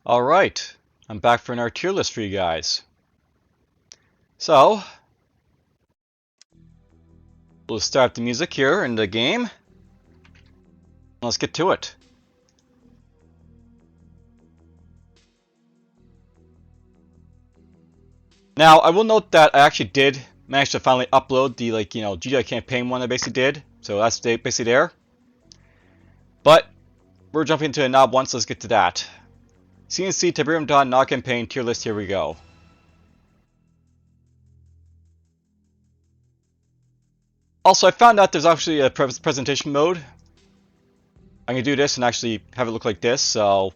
Alright, I'm back for another tier list for you guys. So, we'll start the music here in the game. Let's get to it. Now, I will note that I actually did manage to finally upload the GDI campaign one I basically did. So that's basically there. But we're jumping into a knob one, so let's get to that. CNC Tiberian knob campaign tier list, here we go. Also, I found out there's actually a presentation mode. I can do this and actually have it look like this, so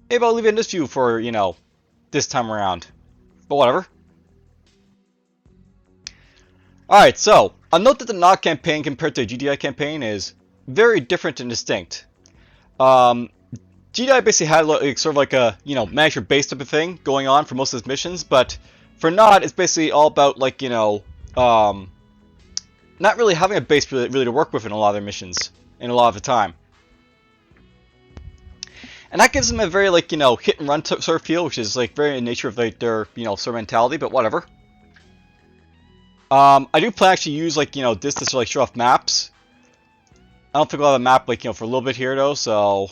maybe I'll leave it in this view for, this time around. But whatever. Alright, so, I'll note that the knob campaign compared to the GDI campaign is very different and distinct. GDI basically had sort of like a, manager based type of thing going on for most of its missions, but for NOD, it's basically all about, not really having a base really to work with in a lot of their missions, in a lot of the time. And that gives them a very, hit and run sort of feel, which is, very in nature of, their, sort of mentality, but whatever. I do plan to actually use, this to sort of, show off maps. I don't think I'll have a map, for a little bit here, though, so...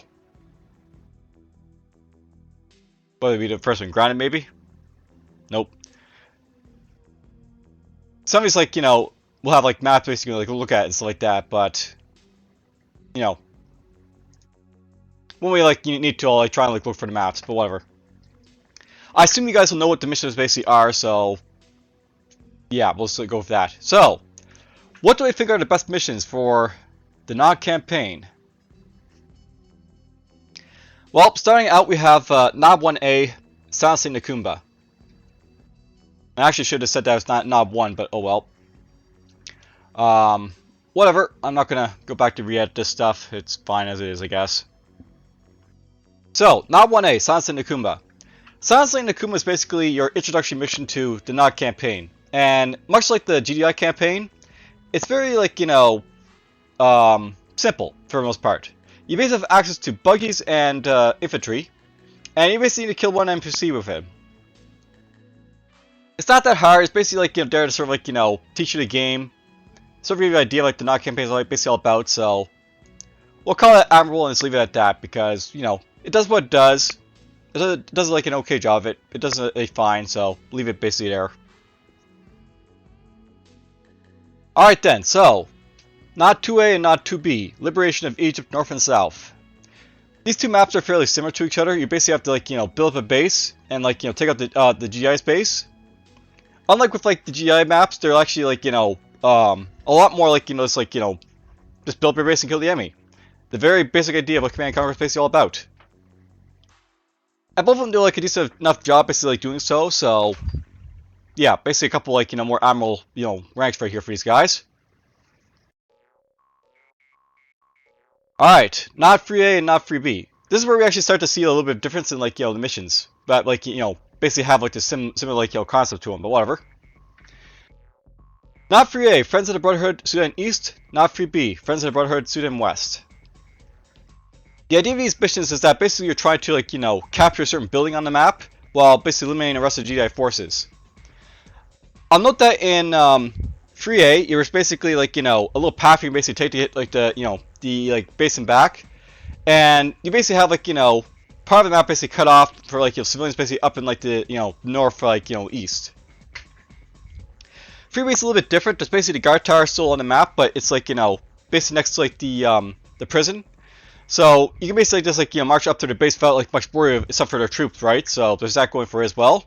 Whether be the first one, grounded, maybe? Nope. Some of these, we'll have, maps basically, look at and stuff like that, but... when we, need to, I'll, try and, look for the maps, but whatever. I assume you guys will know what the missions basically are, so... yeah, we'll just go with that. So, what do I think are the best missions for the NOD campaign? Well, starting out, we have NOD 1A, Silencing Nakumba. I actually should have said that it's not NOD 1, but oh well. Whatever, I'm not going to go back to re-edit this stuff. It's fine as it is, I guess. So, NOD 1A, Silencing Nakumba. Silencing Nakumba is basically your introduction mission to the NOD campaign. And much like the GDI campaign, it's very, simple for the most part. You basically have access to buggies and infantry, and you basically need to kill one NPC with him. It's not that hard. It's basically there to sort of teach you the game, sort of give you an idea of the NOD campaign is basically all about. So we'll call it admirable and just leave it at that because it does what it does. It does an okay job of it. It does a fine, so leave it basically there. Alright then, so, NOD 2A and NOD 2B, Liberation of Egypt North and South. These two maps are fairly similar to each other. You basically have to, build up a base and, take out the GI's base. Unlike with, the GI maps, they're actually, a lot more just build up your base and kill the enemy. The very basic idea of what Command Conquer is basically all about. And both of them do, a decent enough job, basically, doing so, so... yeah, basically a couple, more admiral, ranks right here for these guys. Alright, NOD 3A and NOD 3B. This is where we actually start to see a little bit of difference in, the missions. But, basically have, the similar, concept to them, but whatever. NOD 3A, Friends of the Brotherhood, Sudan East. NOD 3B, Friends of the Brotherhood, Sudan West. The idea of these missions is that basically you're trying to, capture a certain building on the map, while basically eliminating the rest of the GDI forces. I'll note that in 3A, it was basically a little path you basically take to hit the base and back, and you basically have part of the map basically cut off for civilians basically up in the north east. 3B is a little bit different. There's basically the guard tower still on the map, but it's basically next to the prison. So you can basically just march up to the base without much worry except for their troops, right? So there's that going for it as well.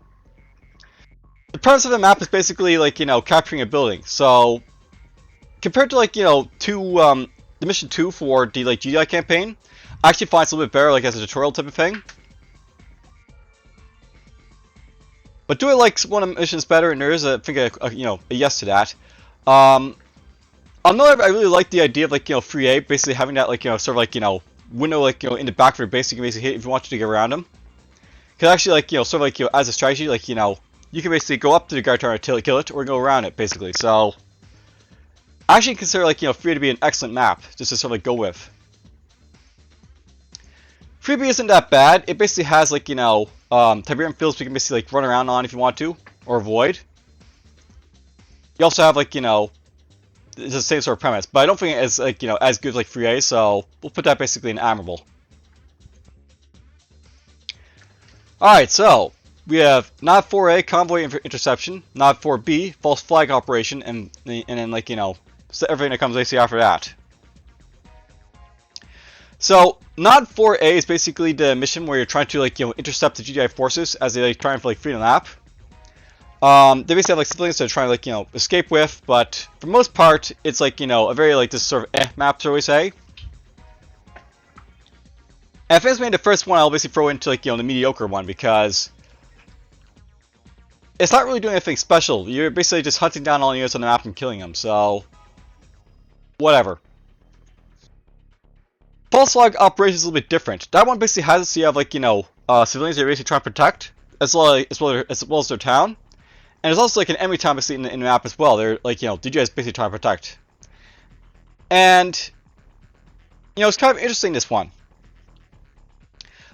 The premise of the map is basically capturing a building. So compared to the mission 2 for the GDI campaign, I actually find it's a little bit better as a tutorial type of thing. But do I one of the missions better? And there is I think a yes to that. I really like the idea of 3A basically having that sort of window in the back of your base you can basically hit if you want to get around them. Because actually sort of as a strategy you can basically go up to the guard tower until you kill it, or go around it, basically. So, I actually consider, 3A to be an excellent map, just to sort of go with. 3B isn't that bad. It basically has like, Tiberian fields you can basically like run around on if you want to, or avoid. You also have like, it's the same sort of premise, but I don't think it's like, as good as like 3A, so we'll put that basically in admirable. Alright, so we have not 4A, convoy interception, not 4B, false flag operation, and then like, so everything that comes basically after that. So, not 4A is basically the mission where you're trying to like, intercept the GDI forces as they like try and like free the map. They basically have like civilians that are trying to like, escape with, but for the most part, it's like, a very like this sort of map, shall we say. And if it's made the first one, I'll basically throw into like, the mediocre one because it's not really doing anything special. You're basically just hunting down all the units on the map and killing them, so whatever. False flag operation is a little bit different. That one basically has it so you have like, civilians that you're basically trying to protect, as well as their town. And there's also like an enemy town basically in the map as well. They're like, DJs basically trying to protect. And, it's kind of interesting, this one.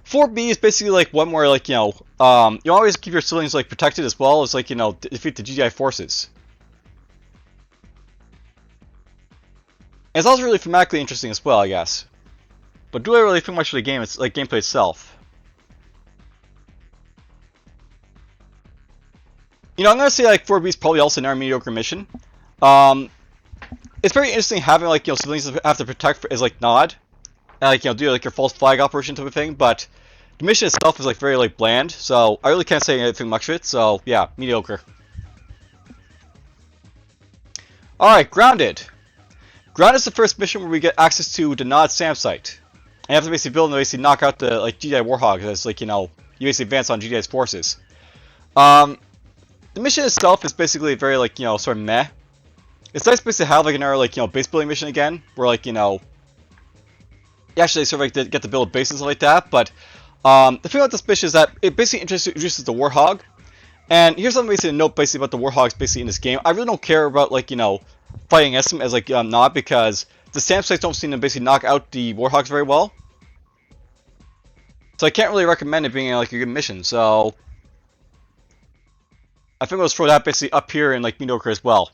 4B is basically like one where like, you always keep your civilians like protected as well as like, defeat the GDI forces. And it's also really thematically interesting as well, I guess. But do I really think much of the game? It's like gameplay itself. I'm gonna say like 4B is probably also another mediocre mission. It's very interesting having like civilians have to protect as like nod, and like do like your false flag operation type of thing. But the mission itself is like very like bland, so I really can't say anything much of it. So yeah, mediocre. All right, grounded. Grounded is the first mission where we get access to the Nod SAM site. And you have to basically build and basically knock out the like GDI Warhogs as like you basically advance on GDI's forces. The mission itself is basically very like sort of meh. It's nice basically to have like another like base building mission again, where like you actually sort of like get to build bases like that. But the thing about this mission is that it basically introduces the Warhog. And here's something basically to note basically about the Warhogs basically in this game. I really don't care about like fighting against them as like not because the SAM sites don't seem to basically knock out the Warhogs very well. So I can't really recommend it being like a good mission. So I think I'll throw that basically up here in like mediocre as well.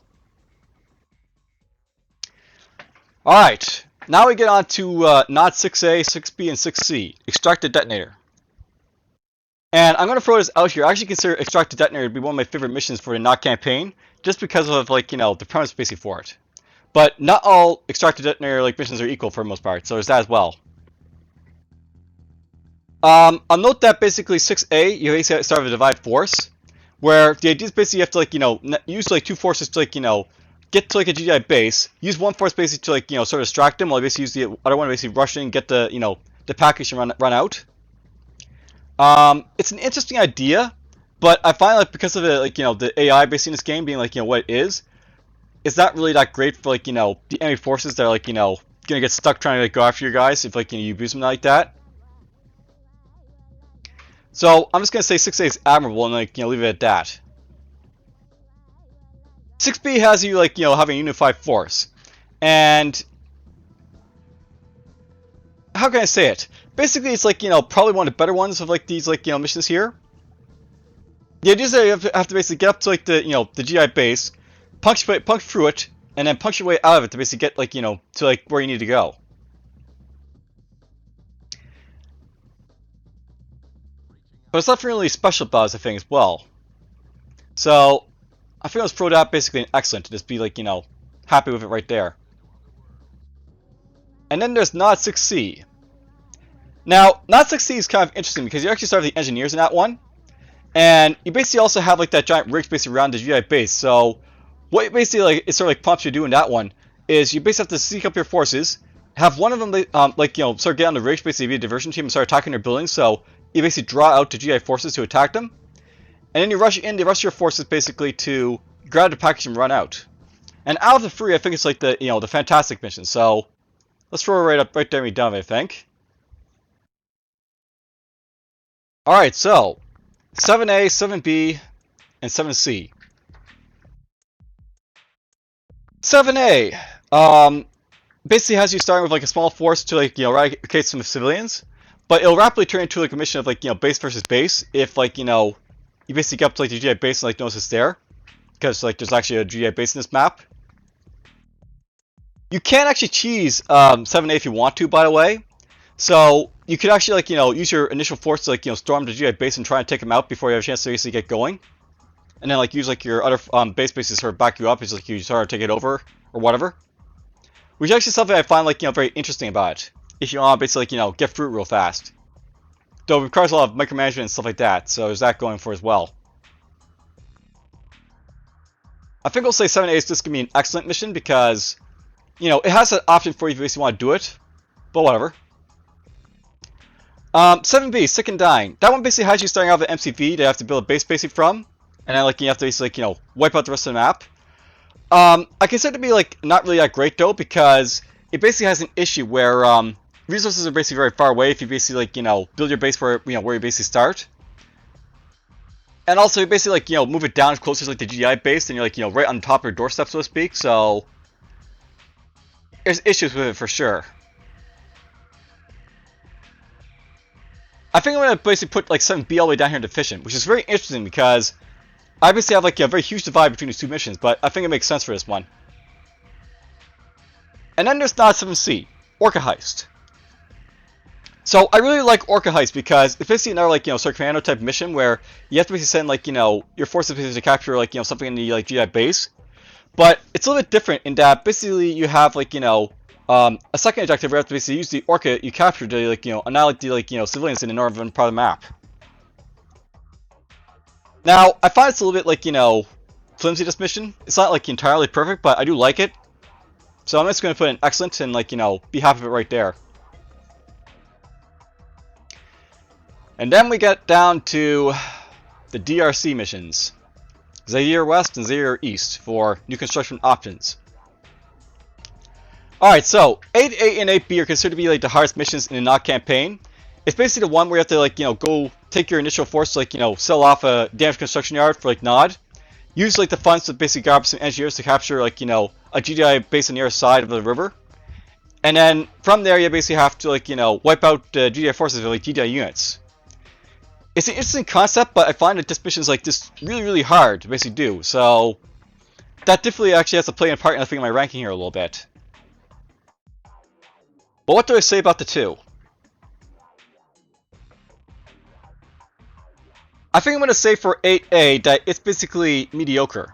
Alright, now we get on to not 6A, 6B, and 6C, Extract the Detonator. And I'm going to throw this out here. I actually consider Extract the Detonator to be one of my favorite missions for the Not campaign, just because of like, the premise basically for it. But not all Extract the Detonator like missions are equal for the most part, so there's that as well. I'll note that basically 6A, you basically start with a divide force, where the idea is basically you have to like, use like two forces to like, get to like a GDI base, use one force basically to like, sort of distract them, while you basically use the other one to basically rush in and get the, the package and run out. It's an interesting idea, but I find like because of the like, the AI basically in this game being like, what it is, it's not really that great for like, the enemy forces that are like, gonna get stuck trying to like, go after your guys if like, you abuse them like that. So I'm just gonna say 6A is admirable and like, leave it at that. 6B has you like, having a unified force, and how can I say it? Basically, it's like, probably one of the better ones of like these like, missions here. The idea is that you have to basically get up to like the, the GI base, punch through it, and then punch your way out of it to basically get like, to like where you need to go. But it's nothing really special about this, I think, as well. So I think I'll throw that basically an excellent to just be like, happy with it right there. And then there's Not 6C. Now, Not 6C is kind of interesting because you actually start with the engineers in that one. And you basically also have like that giant rig basically around the GI base. So what basically like it sort of like prompts you to do in that one is you basically have to seek up your forces, have one of them like sort of get on the ridge, basically be a diversion team and start attacking their buildings. So you basically draw out the GI forces to attack them, and then you rush in the rest of your forces basically to grab the package and run out. And out of the three, I think it's like the the fantastic mission. So let's throw it right there and be done, I think. All right, so 7A, 7B, and 7C. 7A basically has you starting with like a small force to like eradicate some civilians, but it'll rapidly turn into like a mission of like base versus base if like you basically get up to like the GI base and like notice it's there, because like there's actually a GI base in this map. You can actually cheese 7A if you want to, by the way. So you could actually like use your initial force to like storm the GI base and try and take them out before you have a chance to basically get going, and then like use like your other base bases to sort of back you up as like you sort of take it over or whatever. Which is actually something I find like very interesting about it. If you want to basically like get fruit real fast, though it requires a lot of micromanagement and stuff like that. So there's that going for as well. I think I'll say 7A is just gonna be an excellent mission because it has an option for you if you basically want to do it, but whatever. 7B, Sick and Dying. That one basically has you starting out with an MCV that you have to build a base basically from, and then like you have to basically like wipe out the rest of the map. I consider it to be like not really that great though, because it basically has an issue where resources are basically very far away if you basically like build your base where where you basically start. And also you basically like move it down as close as like the GI base, and you're like right on top of your doorstep, so to speak. So there's issues with it for sure. I think I'm gonna basically put like 7B all the way down here in Deficient, which is very interesting because I basically have like a very huge divide between these two missions, but I think it makes sense for this one. And then there's not 7C, Orca Heist. So I really like Orca Heist because it's basically another like sort of commando type mission where you have to basically send like your forces to capture like something in the like GI base, but it's a little bit different in that basically you have like a second objective where you have to basically use the Orca you captured to like annihilate the like civilians in the northern part of the map. Now I find it's a little bit like flimsy, this mission. It's not like entirely perfect, but I do like it. So I'm just going to put an excellent and like be happy with it right there. And then we get down to the DRC missions. Zaire West and Zaire East for new construction options. Alright, so 8A and 8B are considered to be like the hardest missions in the NOD campaign. It's basically the one where you have to like go take your initial force to like sell off a damaged construction yard for like NOD. Use like the funds to basically grab some engineers to capture like a GDI base on the other side of the river. And then from there you basically have to like wipe out GDI forces with like GDI units. It's an interesting concept, but I find that this mission is like just really hard to basically do. So that definitely actually has to play a part in I think my ranking here a little bit. But what do I say about the two? I think I'm going to say for 8A that it's basically mediocre.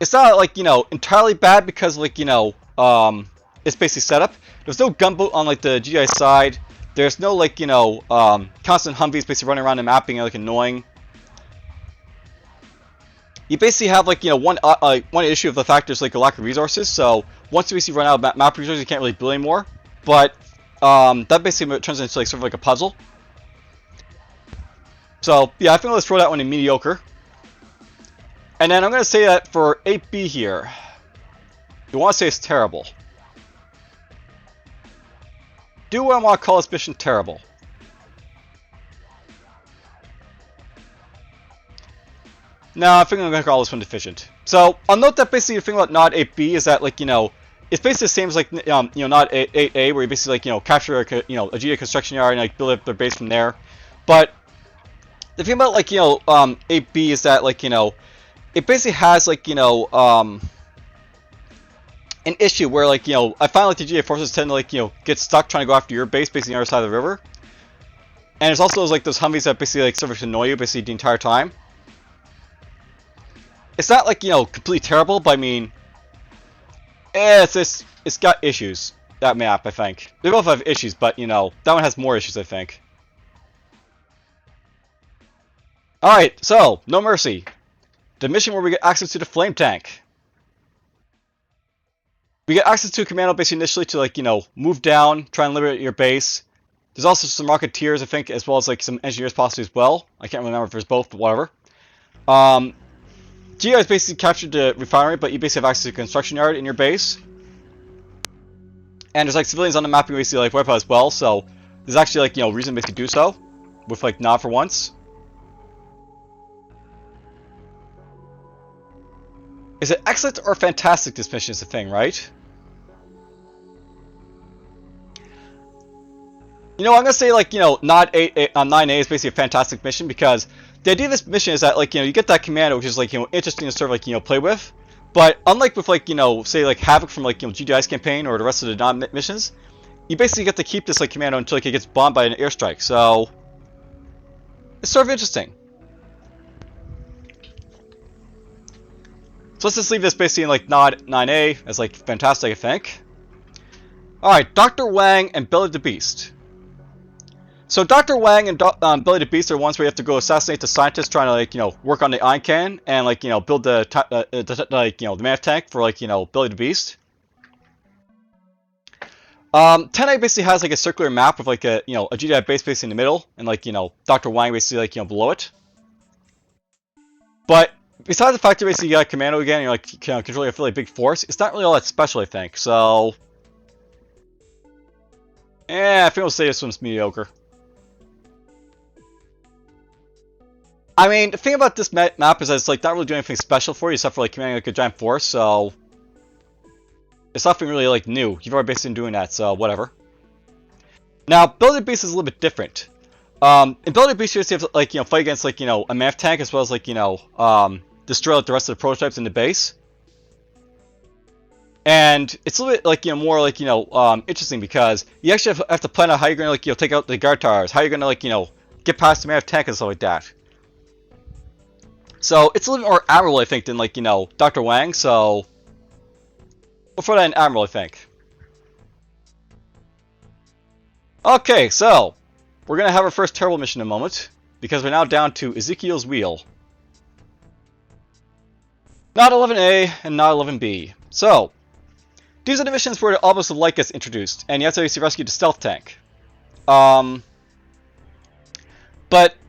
It's not like, entirely bad because like, it's basically set up. There's no gunboat on like the GI side. There's no like, constant Humvees basically running around and mapping like annoying. You basically have like, one issue of the fact there's like a lack of resources. So once you basically run out of map resources, you can't really build anymore. But that basically turns into like sort of like a puzzle. So yeah, I think let's throw that one in mediocre. And then I'm going to say that for 8B here, you want to say it's terrible. Do I want to call this mission terrible? No, I think I'm going to call this one deficient. So I'll note that basically the thing about NOD 8B is that like it's basically the same as like NOD 8A, where you basically like capture a GA construction yard and like build up their base from there. But the thing about like 8B is that like it basically has like an issue where like I find like the GA forces tend to like get stuck trying to go after your base basically on the other side of the river. And there's also like those Humvees that basically like sort of annoy you basically the entire time. It's not like completely terrible, but I mean it's got issues, that map. I think they both have issues, but that one has more issues, I think. Alright, so No Mercy, the mission where we get access to the flame tank. We get access to a commando base initially to like move down, try and liberate your base. There's also some Rocketeers, I think, as well as like some engineers possibly as well. I can't remember if there's both, but whatever. GI has basically captured the refinery, but you basically have access to a construction yard in your base. And there's like civilians on the map you basically like wipe out as well, so there's actually like reason to basically do so with like NOD for once. Is it excellent or fantastic? This mission is the thing, right? You know, I'm gonna say like, you know, not 9A is basically a fantastic mission because the idea of this mission is that like, you know, you get that commando which is like, you know, interesting to sort of like, you know, play with. But unlike with like, you know, say like Havoc from like, you know, GDI's campaign or the rest of the non-missions, you basically get to keep this like commando until like, it gets bombed by an airstrike. So it's sort of interesting. So let's just leave this basically in like not 9A as like fantastic, I think. Alright, Dr. Wang and Billy the Beast. So Dr. Wang and Billy the Beast are ones where you have to go assassinate the scientists trying to like, you know, work on the ion cannon and like, you know, build the like, you know, the MAF tank for like, you know, Billy the Beast. 10A basically has like a circular map with like a, you know, a GDI base basically in the middle and like, you know, Dr. Wang basically like, you know, below it. But besides the fact that basically you got a commando again and you're like, you know, controlling a fairly big force, it's not really all that special, I think. So I think I'll say this one's mediocre. I mean, the thing about this map is that it's like not really doing anything special for you except for like commanding like a giant force, so it's nothing really like new. You've already basically been doing that, so whatever. Now, Billy the Beast is a little bit different. In Billy the Beast, you have to like, you know, fight against like, you know, a MAF tank as well as like, you know, destroy like the rest of the prototypes in the base. And it's a little bit like, you know, more like, you know, interesting because you actually have to plan out how you're gonna like, you know, take out the guard towers, how you're gonna like, you know, get past the MAF tank and stuff like that. So it's a little bit more admirable, I think, than like, you know, Dr. Wang. So we'll throw that in admiral, I think. Okay, so we're gonna have our first terrible mission in a moment because we're now down to Ezekiel's Wheel. Not 11A and not 11B. So these are the missions where the Albus of Light gets introduced, and you have to basically rescue the stealth tank. But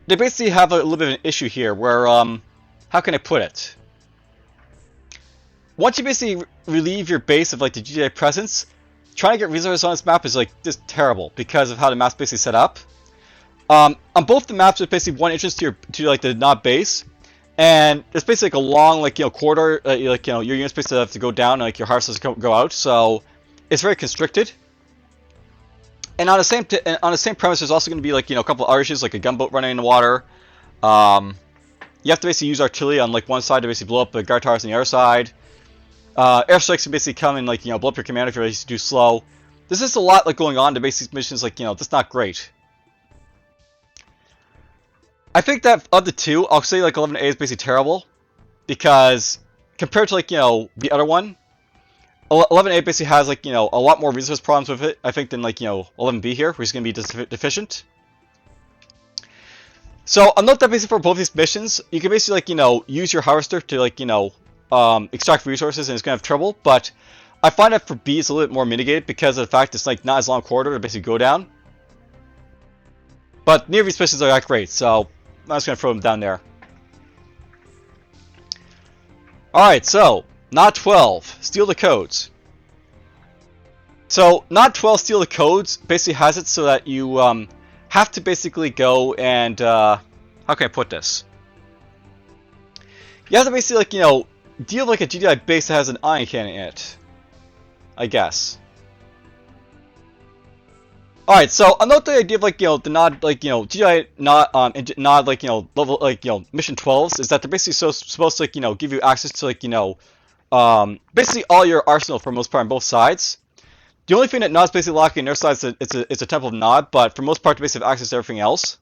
they basically have a little bit of an issue here where, how can I put it? Once you basically relieve your base of like the GDI presence, trying to get resources on this map is like just terrible because of how the map's basically set up. On both the maps, there's basically one entrance to like the Knob base, and it's basically like a long like, you know, corridor. Like, you know, your units basically have to go down and like your harvests go out, so it's very constricted. And on the same premise, there's also going to be like, you know, a couple of other issues like a gunboat running in the water. You have to basically use artillery on like one side to basically blow up the guard towers on the other side. Airstrikes can basically come and like, you know, blow up your commander if you're basically too slow. There's just a lot like going on to basic missions, like, you know, that's not great. I think that of the two, I'll say like 11A is basically terrible because compared to like, you know, the other one, 11A basically has like, you know, a lot more resource problems with it, I think, than like, you know, 11B here, which is going to be deficient. So I'll note that basically for both these missions, you can basically like, you know, use your harvester to like, you know, extract resources and it's going to have trouble, but I find that for B it's a little bit more mitigated because of the fact it's like not as long a corridor to basically go down. But neither of these missions are that great, so I'm just going to throw them down there. Alright, so, Not 12, Steal the Codes. So, Not 12, Steal the Codes basically has it so that you have to basically go and, how can I put this? You have to basically, like, you know, deal with like a GDI base that has an ion cannon in it, I guess. Alright, so I'll note the idea of like, you know, the nod, like, you know, GDI nod, like, you know, level, like, you know, mission 12s is that they're basically supposed to, like, you know, give you access to, like, you know, basically all your arsenal for the most part on both sides. The only thing that Nod's basically locking on their side is it's a Temple of Nod, but for most part, they basically have access to everything else.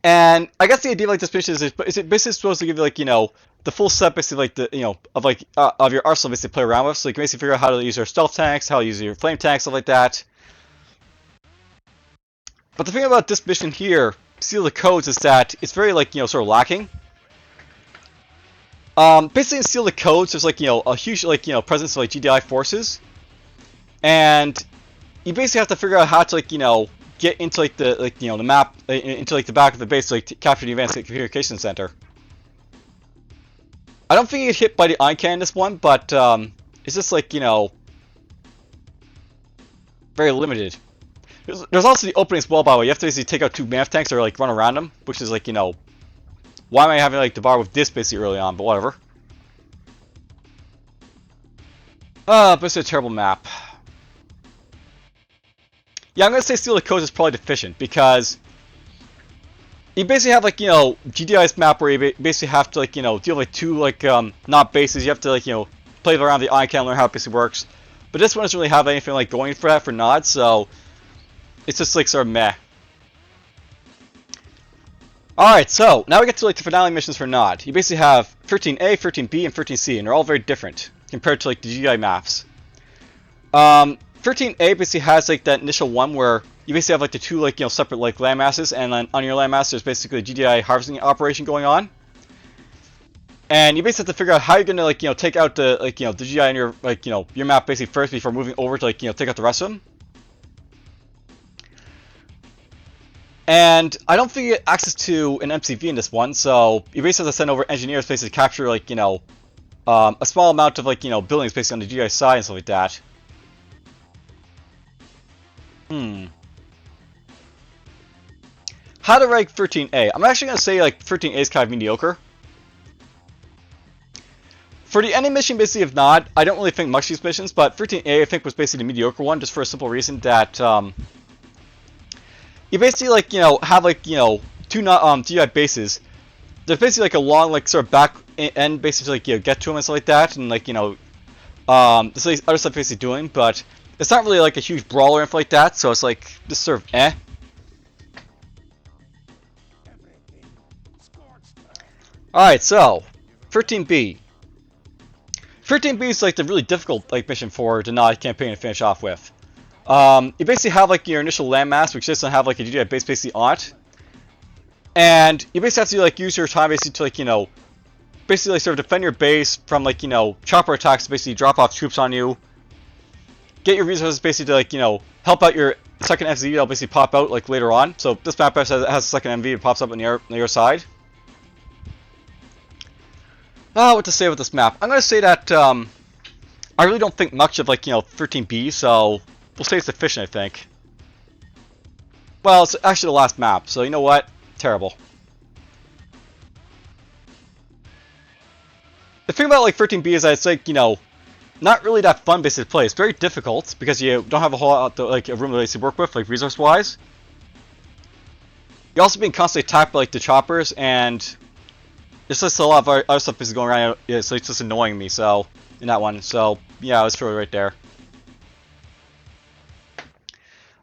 And I guess the idea of like this mission is it basically supposed to give you like, you know, the full set basically like the, you know, of like of your arsenal basically play around with, so you can basically figure out how to use your stealth tanks, how to use your flame tanks, stuff like that. But the thing about this mission here, Steal the Codes, is that it's very like, you know, sort of lacking. Basically in Steal the Codes, there's like, you know, a huge like, you know, presence of like GDI forces, and you basically have to figure out how to like, you know, get into like the like, you know, the map into like the back of the base to like capture the advanced communication center. I don't think you get hit by the ion cannon in this one, but it's just like, you know, very limited. There's also the opening as well, by the way. You have to basically take out 2 MAF tanks or like run around them, which is like, you know, why am I having like the bar with this basically early on, but whatever. But it's a terrible map. Yeah, I'm gonna say Steal the Coast is probably deficient because you basically have like, you know, GDI's map where you basically have to like, you know, deal with two like not bases. You have to like, you know, play around the icon, learn how it basically works. But this one doesn't really have anything like going for that for Nod, so it's just like sort of meh. Alright, so now we get to like the finale missions for Nod. You basically have 13A, 13B, and 13C, and they're all very different compared to like the GDI maps. 13A basically has like that initial one where you basically have like the two like, you know, separate like landmasses, and then on your landmass there's basically a GDI harvesting operation going on. And you basically have to figure out how you're gonna like, you know, take out the like, you know, the GDI in your like, you know, your map basically first before moving over to like, you know, take out the rest of them. And I don't think you get access to an MCV in this one, so you basically have to send over engineers basically to capture like, you know, a small amount of like, you know, buildings basically on the GDI side and stuff like that. How to rank 13A? I'm actually gonna say like 13A is kind of mediocre. For the ending mission, basically, if not, I don't really think much of these missions, but 13A I think was basically the mediocre one, just for a simple reason that you basically like, you know, have like, you know, two GDI bases. There's basically like a long like sort of back end basically like, you know, get to them and stuff like that, and like, you know, there's like other stuff basically doing, but it's not really like a huge brawler or anything like that, so it's like just sort of eh. Alright, so 13B. 13B is like the really difficult like mission for the Nod campaign to finish off with. You basically have like your initial landmass, which doesn't have like a GDI base basically on it, and you basically have to like use your time basically to like, you know, basically like sort of defend your base from like, you know, chopper attacks, basically drop off troops on you, get your resources basically to like, you know, help out your second FZ that'll basically pop out like later on. So this map has a second MV that pops up on your side. What to say with this map? I'm gonna say that I really don't think much of like, you know, 13B, so we'll say it's efficient, I think. Well, it's actually the last map, so you know what? Terrible. The thing about like 13B is that it's like, you know, not really that fun basically to play. It's very difficult because you don't have a whole lot of like a room to basically work with, like resource wise. You're also being constantly attacked by like the choppers, and there's just a lot of other stuff is going around, so it's just annoying me, so, in that one, so, yeah, I was totally right there.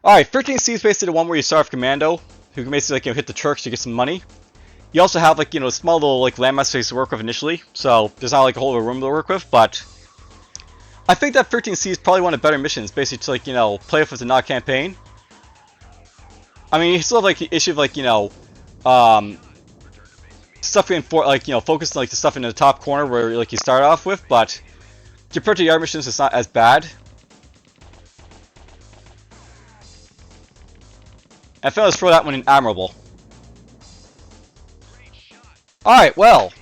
Alright, 13C is basically the one where you start off Commando, who can basically, like, you know, hit the Turks to get some money. You also have, like, you know, a small little, like, landmass space to work with initially, so there's not, like, a whole room to work with, but I think that 13C is probably one of the better missions, basically to, like, you know, play with the Nod campaign. I mean, you still have, like, the issue of, like, you know, stuff in for like, you know, focus on like the stuff in the top corner where like you start off with, but compared to the yard missions, it's not as bad. I feel let's throw that one in admirable. Alright, well,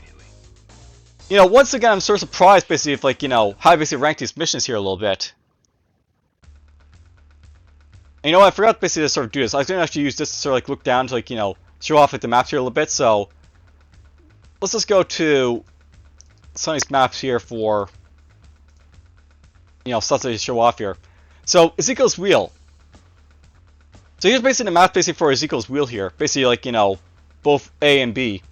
you know, once again, I'm sort of surprised basically if like, you know, how I basically rank these missions here a little bit. And you know what, I forgot basically to sort of do this. I was going to actually use this to sort of like look down to like, you know, show off like the maps here a little bit, so let's just go to some of these maps here for, you know, stuff to show off here. So, Ezekiel's Wheel. So here's basically the map basically for Ezekiel's Wheel here. Basically, like, you know, both A and B.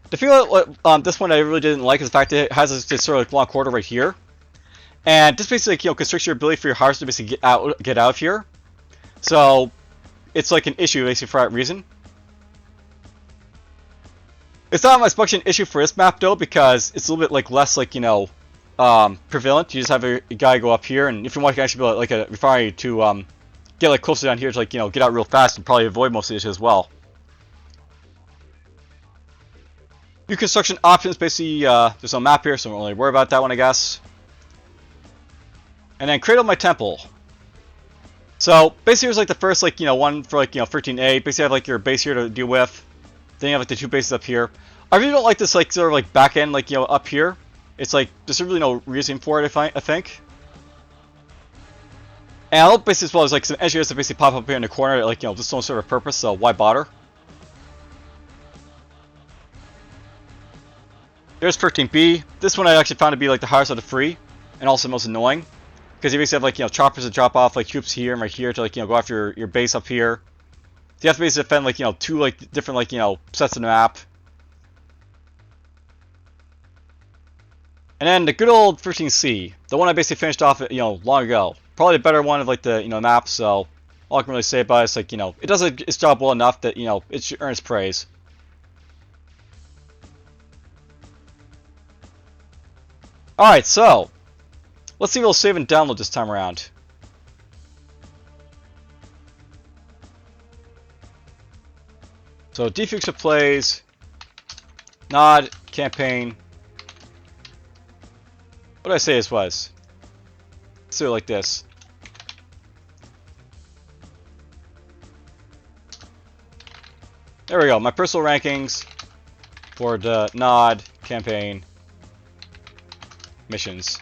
The thing about this one I really didn't like is the fact that it has this sort of like long corridor right here. And this basically, like, you know, constricts your ability for your harvest to basically get out of here. So, it's like an issue basically for that reason. It's not as much an issue for this map though, because it's a little bit like less like, you know, prevalent. You just have a guy go up here, and if you want, you can actually build like a refinery to get like closer down here to like, you know, get out real fast and probably avoid most of this as well. New construction options, basically there's no map here, so don't really worry about that one, I guess. And then Cradle My Temple. So basically here's like the first like, you know, one for like, you know, 13A. Basically you have like your base here to deal with. Then you have like the two bases up here. I really don't like this like sort of like back end like, you know, up here. It's like there's really no reason for it, I think. And I love basically as well as like some engineers that basically pop up here in the corner, like, you know, just no sort of purpose. So why bother? There's 13B. This one I actually found to be like the hardest of the three, and also the most annoying. Because you basically have, like, you know, choppers to drop off, like, troops here and right here to, like, you know, go after your base up here. So you have to basically defend, like, you know, 2, like, different, like, you know, sets of the map. And then the good old 13C, the one I basically finished off, you know, long ago. Probably the better one of, like, the, you know, map, so all I can really say about it is, like, you know, it does its job well enough that, you know, it earns praise. Alright, so, let's see if it'll save and download this time around. So, DFuxa plays, nod, campaign. What did I say this was? Let's do it like this. There we go, my personal rankings for the nod, campaign, missions.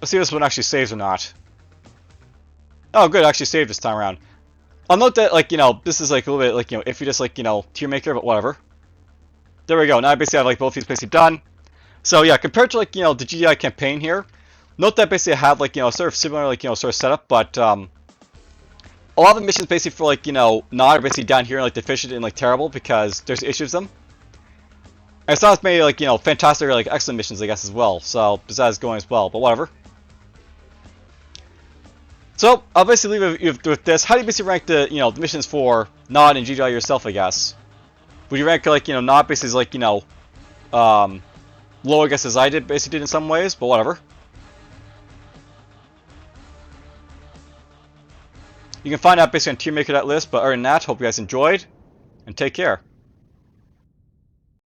Let's see if this one actually saves or not. Oh, good, it actually saved this time around. I'll note that, like, you know, this is, like, a little bit, like, you know, iffy, just, like, you know, tier maker, but whatever. There we go, now I basically have, like, both these basically done. So, yeah, compared to, like, you know, the GDI campaign here, note that basically I have, like, you know, sort of similar, like, you know, sort of setup, but, a lot of the missions basically for, like, you know, nod are basically down here, like, deficient and, like, terrible, because there's issues with them. And it's not as many, like, you know, fantastic or, like, excellent missions, I guess, as well, so, besides going as well, but whatever. So, I'll basically leave you with this. How do you basically rank the, you know, the missions for nod and GDI yourself, I guess? Would you rank, like, you know, nod basically as, like, you know, low, I guess, as I basically did in some ways, but whatever. You can find out basically on tiermaker.list, but other than that, hope you guys enjoyed, and take care.